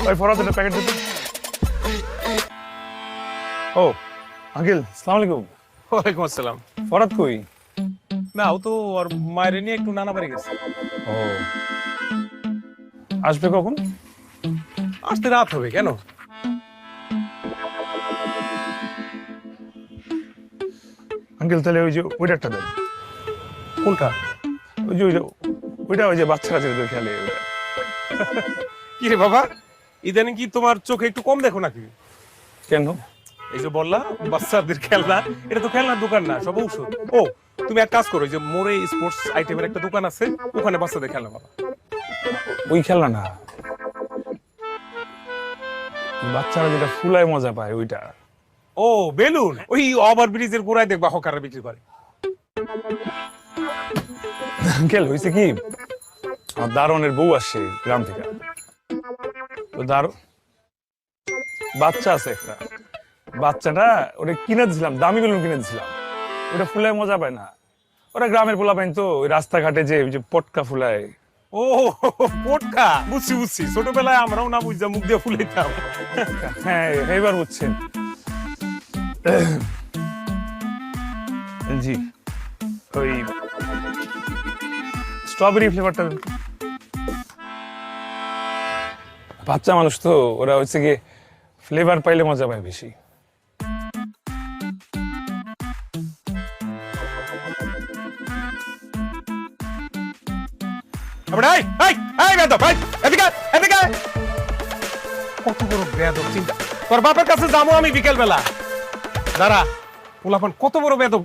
ভাই ফরাদ একটা প্যাকেট দিতে। ও আঙ্কেল আসসালামু আলাইকুম। ওয়ালাইকুম আসসালাম। ফরাদ কই? না, ও তো ওর মায়ের নিয়ে একটু নানা বাড়ি গেছে। ও আসবে কখন? আসতে রাত হবে কেন? আঙ্কেল তাহলে ওই যে ওইটা দেন। কোনটা? ওই যে বাচ্চারা যেটা খেলে ওইটা। কি রে বাবা, ইদানিং কি তোমার চোখে একটু কম দেখো নাকি? কেন? এই যে বললা বাচ্চাদের খেলনা, এটা তো খেলনার দোকান না, সব ঔষধ। ও তুমি এক কাজ করো, ওই যে মোড়ে স্পোর্টস আইটেমের একটা দোকান আছে, ওখানে বাচ্চাদের খেলনা পাবা। ওই খেলনা না, বাচ্চারা যেটা ফুলায় মজা পায় ওইটা। ও বেলুন, ওই ওভার ব্রিজের গোড়ায় দেখবা হকাররা বিক্রি করে। আঙ্কেল হয়েছে কি, আমার দারোয়ানের বউ আসছে গ্রাম থেকে, তো বাচ্চা আছে একটা, বাচ্চাটা ওটা কিনে দিছিলাম, দামি বেলুন কিনে দিছিলাম, ওটা ফুলায় মজা পায় না। ওরা গ্রামের পোলা পাইন তো, ওই রাস্তাঘাটে যে ওই যে পটকা ফুলায়। ও পটকা, বুঝছি বুঝছি, ছোটবেলায় আমরাও না বুঝা মুখ দিয়ে ফুলাইতাম। হ্যাঁ এবার বুঝছেন। জি ওই স্ট্রবেরি ফ্লেভারটা দেন। বাচ্চা মানুষ তো, ওরা হচ্ছে গিয়ে ফ্লেভার পাইলে মজা পায় বেশি। কত বড় বেয়াদব চিন্তা! তোর বাপের কাছে যাবো আমি বিকেল বেলা। দাঁড়া, পোলাপান কত বড় বেয়াদব!